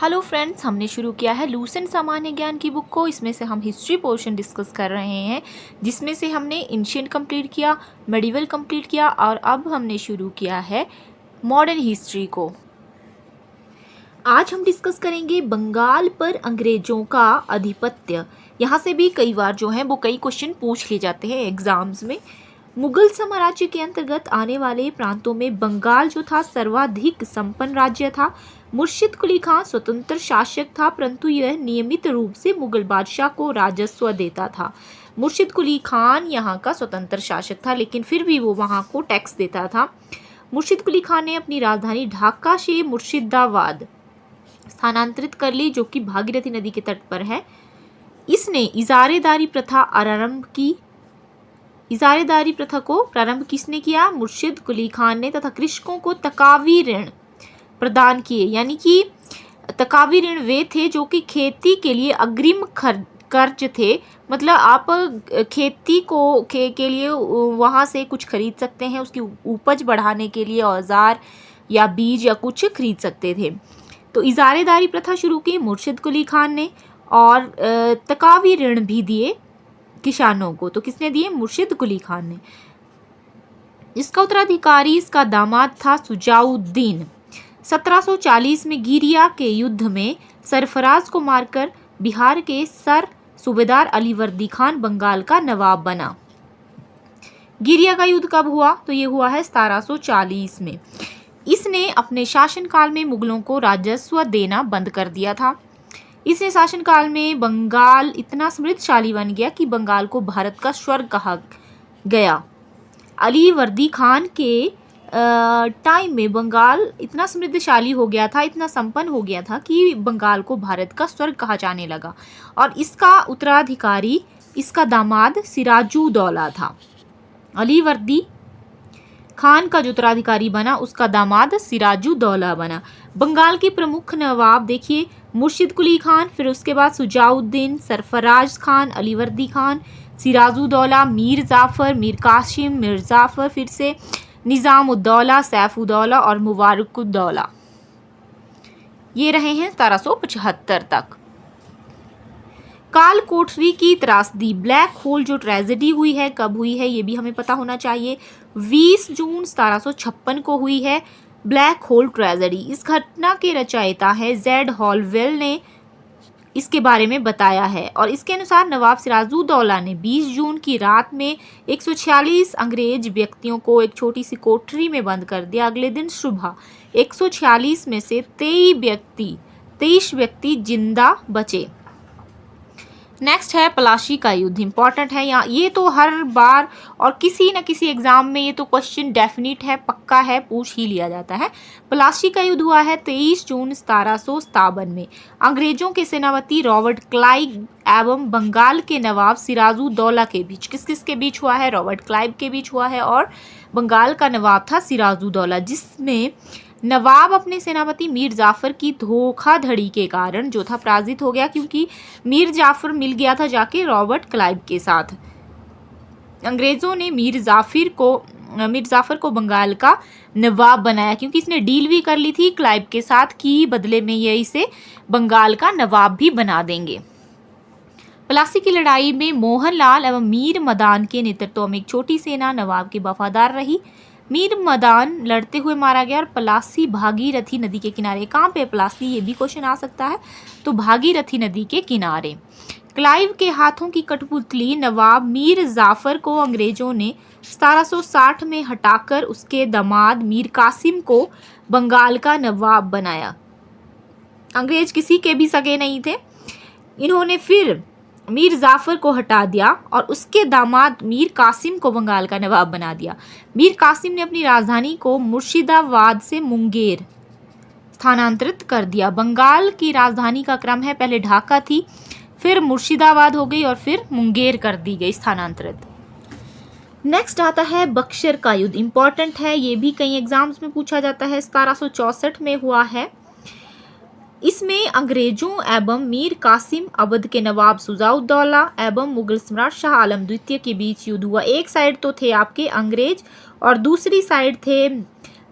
Hello friends, हमने शुरू किया है लूसेंट सामान्य ज्ञान की बुक को। इसमें से हम हिस्ट्री पोर्शन डिस्कस कर रहे हैं, जिसमें से हमने एंशिएंट कंप्लीट किया, मेडिवल कंप्लीट किया और अब हमने शुरू किया है मॉडर्न हिस्ट्री को। आज हम डिस्कस करेंगे बंगाल पर अंग्रेजों का अधिपत्य। यहाँ से भी कई बार जो है वो कई क्वेश्चन पूछ लिए जाते हैं एग्जाम्स में। मुगल साम्राज्य के अंतर्गत आने वाले प्रांतों में बंगाल जो था सर्वाधिक संपन्न राज्य था। मुर्शिद कुली खान स्वतंत्र शासक था, परंतु यह नियमित रूप से मुगल बादशाह को राजस्व देता था। मुर्शिद कुली खान यहाँ का स्वतंत्र शासक था, लेकिन फिर भी वो वहाँ को टैक्स देता था। मुर्शिद कुली खान ने अपनी राजधानी ढाका से मुर्शिदाबाद स्थानांतरित कर ली, जो कि भागीरथी नदी के तट पर है। इसने इजारेदारी प्रथा आरंभ की। इजारेदारी प्रथा को प्रारंभ किसने किया? मुर्शिद कुली खान ने, तथा कृषकों को तकावी ऋण प्रदान किए। यानी कि तकावी ऋण वे थे जो कि खेती के लिए अग्रिम कर्ज थे। मतलब आप खेती के लिए वहाँ से कुछ खरीद सकते हैं, उसकी उपज बढ़ाने के लिए औजार या बीज या कुछ खरीद सकते थे। तो इजारेदारी प्रथा शुरू की मुर्शिद कुली खान ने, और तकावी ऋण भी दिए किसानों को। तो किसने दिए? मुर्शिद कुली खान ने। इसका उत्तराधिकारी इसका दामाद था सुजाउद्दीन। 1740 में गिरिया के युद्ध में सरफराज को मारकर बिहार के सर सूबेदार अलीवर्दी खान बंगाल का नवाब बना। गिरिया का युद्ध कब हुआ? तो ये हुआ है 1740 में। इसने अपने शासनकाल में मुगलों को राजस्व देना बंद कर दिया था। इसने शासनकाल में बंगाल इतना समृद्धशाली बन गया कि बंगाल को भारत का स्वर्ग कहा गया। अलीवर्दी खान के टाइम में बंगाल इतना समृद्धशाली हो गया था, इतना संपन्न हो गया था कि बंगाल को भारत का स्वर्ग कहा जाने लगा। और इसका उत्तराधिकारी इसका दामाद सिराजुद्दौला था। अलीवर्दी खान का जो उत्तराधिकारी बना उसका दामाद सिराजुद्दौला बना। बंगाल के प्रमुख नवाब देखिए, मुर्शिद कुली खान, फिर उसके बाद सुजाउद्दीन, सरफराज खान, अलीवर्दी खान, सिराजुद्दौला, मीर जाफर, मीर कासिम, मीर जाफर, फिर से निजामुद्दौला, सैफुद्दौला और मुबारकुद्दौला। ये रहे हैं 1775 तक। काल कोठरी की त्रासदी, ब्लैक होल जो ट्रेजेडी हुई है, कब हुई है ये भी हमें पता होना चाहिए। 20 जून 1756 को हुई है ब्लैक होल ट्रेजेडी। इस घटना के रचयिता है जेड हॉलवेल ने इसके बारे में बताया है, और इसके अनुसार नवाब सिराजुद्दौला ने 20 जून की रात में 146 अंग्रेज व्यक्तियों को एक छोटी सी कोठरी में बंद कर दिया। अगले दिन सुबह 146 में से 23 व्यक्ति जिंदा बचे। नेक्स्ट है प्लासी का युद्ध। इंपॉर्टेंट है यहाँ, ये तो हर बार और किसी न किसी एग्जाम में ये तो क्वेश्चन डेफिनेट है, पक्का है, पूछ ही लिया जाता है। प्लासी का युद्ध हुआ है 23 जून 1757 में। अंग्रेजों के सेनापति रॉबर्ट क्लाइव एवं बंगाल के नवाब सिराजुद्दौला के बीच। किस किस के बीच हुआ है? रॉबर्ट क्लाइव के बीच हुआ है, और बंगाल का नवाब था सिराजुद्दौला, जिसमें नवाब अपने सेनापति मीर जाफर की धोखाधड़ी के कारण जो था पराजित हो गया, क्योंकि मीर जाफर मिल गया था जाके रॉबर्ट क्लाइव के साथ। अंग्रेजों ने मीर जाफर को बंगाल का नवाब बनाया, क्योंकि इसने डील भी कर ली थी क्लाइव के साथ कि बदले में ये इसे बंगाल का नवाब भी बना देंगे। प्लासी की लड़ाई में मोहनलाल एवं मीर मदान के नेतृत्व में एक छोटी सेना नवाब के वफादार रही। मीर मदान लड़ते हुए मारा गया, और प्लासी भागीरथी नदी के किनारे। कहाँ पे प्लासी? ये भी क्वेश्चन आ सकता है। तो भागीरथी नदी के किनारे। क्लाइव के हाथों की कठपुतली नवाब मीर जाफर को अंग्रेजों ने 1760 में हटाकर उसके दामाद मीर कासिम को बंगाल का नवाब बनाया। अंग्रेज किसी के भी सगे नहीं थे। इन्होंने फिर मीर जाफर को हटा दिया और उसके दामाद मीर कासिम को बंगाल का नवाब बना दिया। मीर कासिम ने अपनी राजधानी को मुर्शिदाबाद से मुंगेर स्थानांतरित कर दिया। बंगाल की राजधानी का क्रम है, पहले ढाका थी, फिर मुर्शिदाबाद हो गई और फिर मुंगेर कर दी गई स्थानांतरित। नेक्स्ट आता है बक्सर का युद्ध। इंपॉर्टेंट है, ये भी कई एग्जाम्स में पूछा जाता है। 1764 में हुआ है। इसमें अंग्रेजों एवं मीर कासिम अवध के नवाब सुजाउद्दौला एवं मुगल सम्राट शाह आलम द्वितीय के बीच युद्ध हुआ। एक साइड तो थे आपके अंग्रेज और दूसरी साइड थे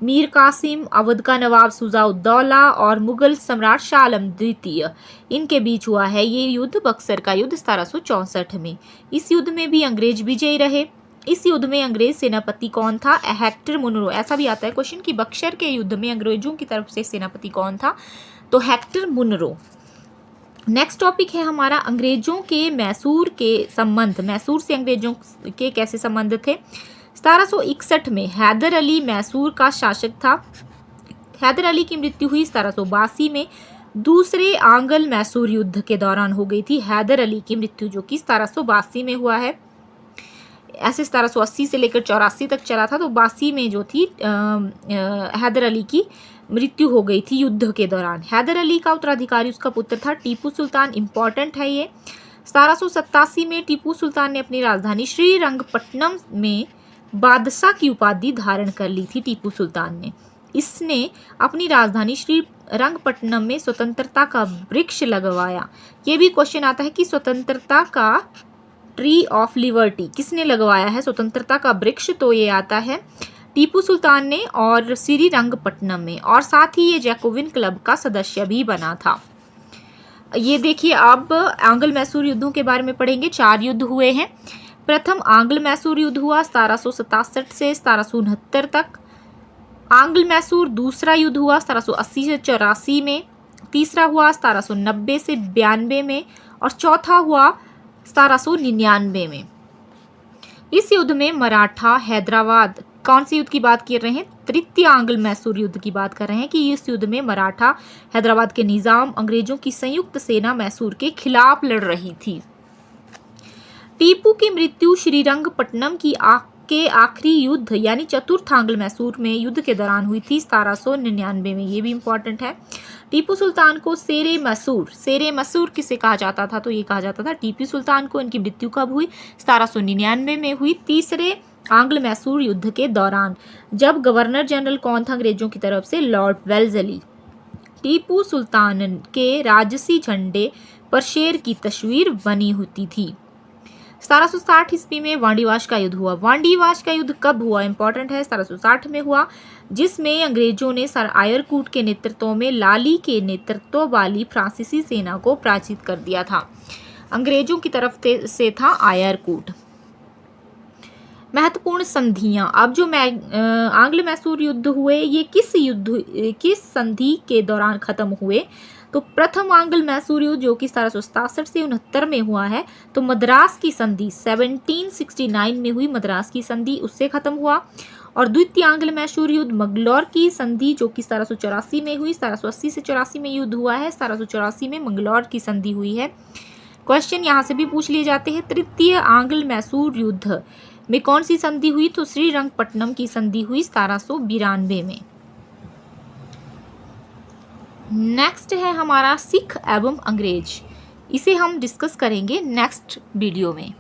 मीर कासिम, अवध का नवाब शुजा-उद-दौला और मुगल सम्राट शाह आलम द्वितीय, इनके बीच हुआ है ये युद्ध, बक्सर का युद्ध 1764 में। इस युद्ध में भी अंग्रेज विजयी रहे। इस युद्ध में अंग्रेज सेनापति कौन था? Hector Munro. ऐसा भी आता है क्वेश्चन कि बक्सर के युद्ध में अंग्रेजों की तरफ से सेनापति कौन था? तो हेक्टर मुनरो। नेक्स्ट टॉपिक है हमारा अंग्रेजों के मैसूर के संबंध। मैसूर से अंग्रेजों के कैसे संबंध थे? 1761 में हैदर अली मैसूर का शासक था। हैदर अली की मृत्यु हुई 1782 में। दूसरे आंग्ल मैसूर युद्ध के दौरान हो गई थी हैदर अली की मृत्यु, जो कि 1782 में हुआ है। ऐसे 1780 से लेकर 84 तक चला था, तो 82 में जो थी हैदर अली की मृत्यु हो गई थी युद्ध के दौरान। हैदर अली का उत्तराधिकारी उसका पुत्र था टीपू सुल्तान। इंपॉर्टेंट है ये। 1787 में टीपू सुल्तान ने अपनी राजधानी श्रीरंगपट्टनम में बादशाह की उपाधि धारण कर ली थी। टीपू सुल्तान ने इसने अपनी राजधानी श्रीरंगपट्टनम में स्वतंत्रता का वृक्ष लगवाया। ये भी क्वेश्चन आता है कि स्वतंत्रता का ट्री ऑफ लिबर्टी किसने लगवाया है, स्वतंत्रता का वृक्ष? तो ये आता है टीपू सुल्तान ने, और श्रीरंगपट्टनम में, और साथ ही ये जैकोबिन क्लब का सदस्य भी बना था। ये देखिए, अब आंग्ल मैसूर युद्धों के बारे में पढ़ेंगे। 4 युद्ध हुए हैं। प्रथम आंग्ल मैसूर युद्ध हुआ 1767 से 1769 तक। आंग्ल मैसूर दूसरा युद्ध हुआ 1780 से 84 में। तीसरा हुआ 1790 से 92 में, और चौथा हुआ 1799 में। इस युद्ध में मराठा हैदराबाद, कौन से युद्ध की बात कर रहे हैं? तृतीय आंग्ल मैसूर युद्ध की बात कर रहे हैं कि इस युद्ध में मराठा हैदराबाद के निजाम अंग्रेजों की संयुक्त सेना मैसूर के खिलाफ लड़ रही थी। टीपू की मृत्यु श्रीरंगपट्टनम के आखिरी युद्ध यानी चतुर्थ आंग्ल मैसूर में युद्ध के दौरान हुई थी 1799 में। ये भी इंपॉर्टेंट है। टीपू सुल्तान को शेरे मसूर किसे कहा जाता था? तो ये कहा जाता था टीपू सुल्तान को। इनकी मृत्यु कब हुई? 1799 में हुई, तीसरे आंग्ल मैसूर युद्ध के दौरान, जब गवर्नर जनरल कौन था अंग्रेजों की तरफ से? लॉर्ड वेल्लेस्ली। टीपू सुल्तान के राजसी झंडे पर शेर की तस्वीर बनी होती थी। 1760 ईस्वी में वांडीवाश का युद्ध हुआ। वांडीवाश का युद्ध कब हुआ? इंपॉर्टेंट है, 1760 में हुआ, जिसमें अंग्रेजों ने सर आयरकूट के नेतृत्व में लाली के नेतृत्व वाली फ्रांसीसी सेना को पराजित कर दिया था। अंग्रेजों की तरफ से था आयरकूट। महत्वपूर्ण संधियां। अब जो आंग्ल मैसूर युद्ध हुए, ये किस संधि के दौरान खत्म हुए? तो प्रथम आंग्ल मैसूर युद्ध जो कि 1767 से 69 में हुआ है, तो मद्रास की संधि 1769 में हुई, मद्रास की संधि, उससे खत्म हुआ। और द्वितीय आंग्ल मैसूर युद्ध मंगलौर की संधि जो कि 1784 में हुई, 1780 से 84 में युद्ध हुआ है, 1784 में मंगलौर की संधि हुई है। क्वेश्चन यहाँ से भी पूछ लिए जाते हैं। तृतीय आंग्ल मैसूर युद्ध में कौन सी संधि हुई? तो श्रीरंगपट्टनम की संधि हुई 1792 में। नेक्स्ट है हमारा सिख एवं अंग्रेज। इसे हम डिस्कस करेंगे नेक्स्ट वीडियो में।